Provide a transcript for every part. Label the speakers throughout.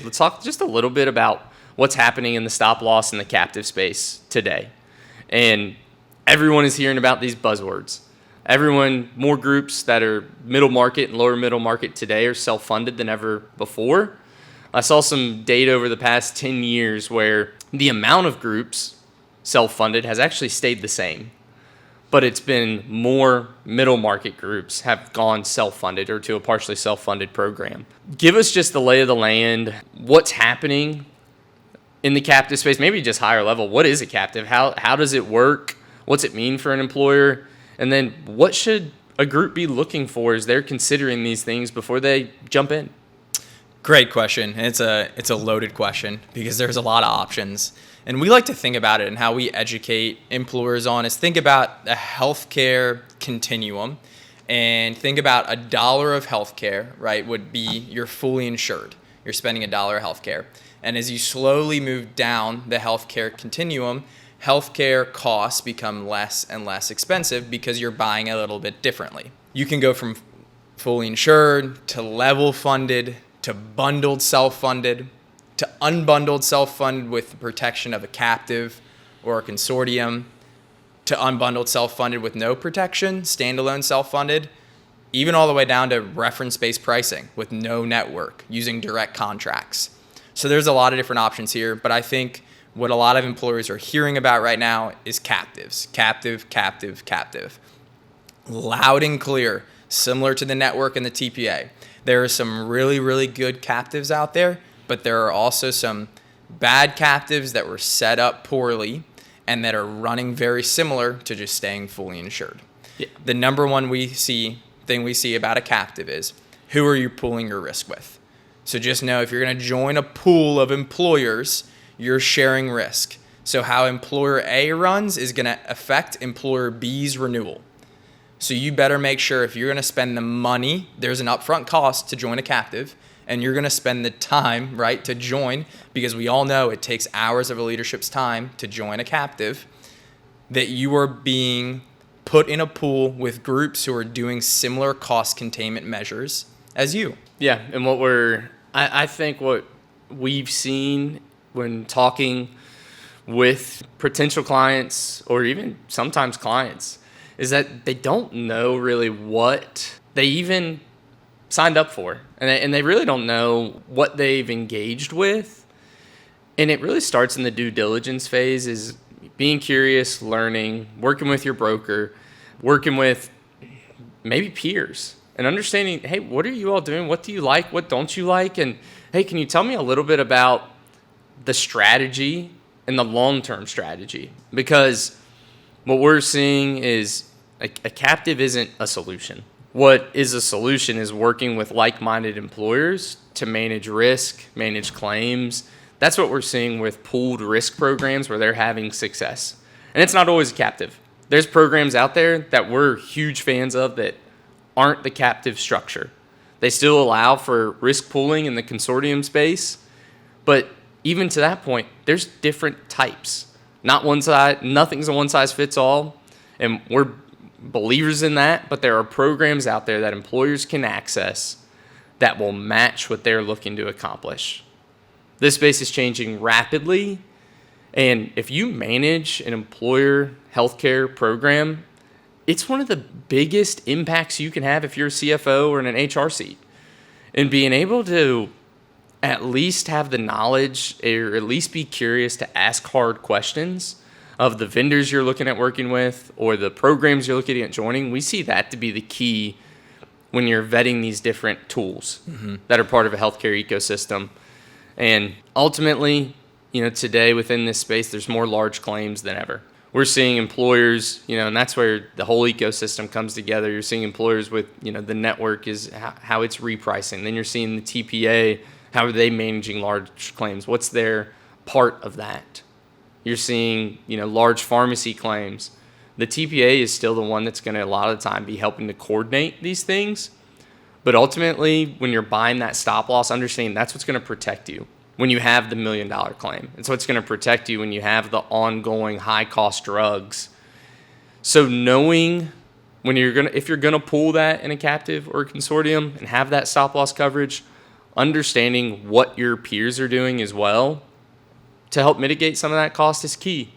Speaker 1: Let's talk just a little bit about what's happening in the stop loss and the captive space today. And everyone is hearing about these buzzwords. More groups that are middle market and lower middle market today are self-funded than ever before. I saw some data over the past 10 years where the amount of groups self-funded has actually stayed the same, but it's been more middle market groups have gone self-funded or to a partially self-funded program. Give us just the lay of the land, what's happening in the captive space, maybe just higher level. What is a captive? How does it work? What's it mean for an employer? And then what should a group be looking for as they're considering these things before they jump in?
Speaker 2: Great question. And it's a loaded question because there's a lot of options. And we like to think about it, and how we educate employers on is think about a healthcare continuum and think about $1 of healthcare, right, would be you're fully insured. You're spending $1 of healthcare. And as you slowly move down the healthcare continuum, healthcare costs become less and less expensive because you're buying a little bit differently. You can go from fully insured to level funded to bundled self-funded to unbundled self-funded with the protection of a captive or a consortium to unbundled self-funded with no protection, standalone self-funded, even all the way down to reference-based pricing with no network using direct contracts. So there's a lot of different options here, but I think what a lot of employers are hearing about right now is captives. Captive. Loud and clear, similar to the network and the TPA. There are some really, really good captives out there, but there are also some bad captives that were set up poorly and that are running very similar to just staying fully insured. Yeah. The number one thing we see about a captive is, who are you pooling your risk with? So just know if you're going to join a pool of employers, you're sharing risk. So how employer A runs is going to affect employer B's renewal. So you better make sure if you're going to spend the money, there's an upfront cost to join a captive, and you're going to spend the time, right, to join, because we all know it takes hours of a leadership's time to join a captive, that you are being put in a pool with groups who are doing similar cost containment measures as you.
Speaker 1: Yeah, and I think what we've seen when talking with potential clients or even sometimes clients is that they don't know really what they even signed up for. And they really don't know what they've engaged with. And it really starts in the due diligence phase, is being curious, learning, working with your broker, working with maybe peers, and understanding, hey, what are you all doing? What do you like? What don't you like? And hey, can you tell me a little bit about the strategy and the long-term strategy? Because what we're seeing is a captive isn't a solution. What is a solution is working with like-minded employers to manage risk, manage claims. That's what we're seeing with pooled risk programs where they're having success. And it's not always a captive. There's programs out there that we're huge fans of that aren't the captive structure. They still allow for risk pooling in the consortium space, but even to that point, there's different types. Nothing's a one-size-fits-all, and we're believers in that, but there are programs out there that employers can access that will match what they're looking to accomplish. This space is changing rapidly, and if you manage an employer healthcare program, it's one of the biggest impacts you can have if you're a CFO or in an HR seat. And being able to at least have the knowledge or at least be curious to ask hard questions of the vendors you're looking at working with or the programs you're looking at joining, we see that to be the key when you're vetting these different tools that are part of a healthcare ecosystem. And ultimately, today within this space, there's more large claims than ever. We're seeing employers, and that's where the whole ecosystem comes together. You're seeing employers with, the network is how it's repricing. Then you're seeing the TPA, how are they managing large claims? What's their part of that? You're seeing, large pharmacy claims. The TPA is still the one that's going to a lot of the time be helping to coordinate these things. But ultimately, when you're buying that stop loss, understanding that's what's going to protect you when you have the $1 million claim. It's what's going to protect you when you have the ongoing high-cost drugs. So knowing if you're going to pool that in a captive or a consortium and have that stop loss coverage, understanding what your peers are doing as well to help mitigate some of that cost is key.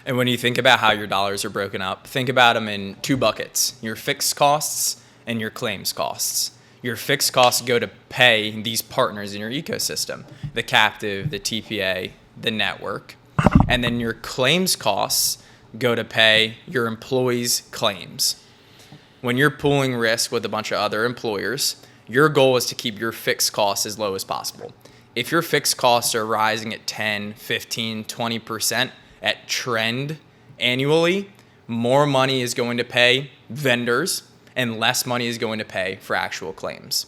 Speaker 2: And when you think about how your dollars are broken up, think about them in two buckets: your fixed costs and your claims costs. Your fixed costs go to pay these partners in your ecosystem, the captive, the TPA, the network. And then your claims costs go to pay your employees' claims. When you're pooling risk with a bunch of other employers, your goal is to keep your fixed costs as low as possible. If your fixed costs are rising at 10, 15, 20% at trend annually, more money is going to pay vendors and less money is going to pay for actual claims.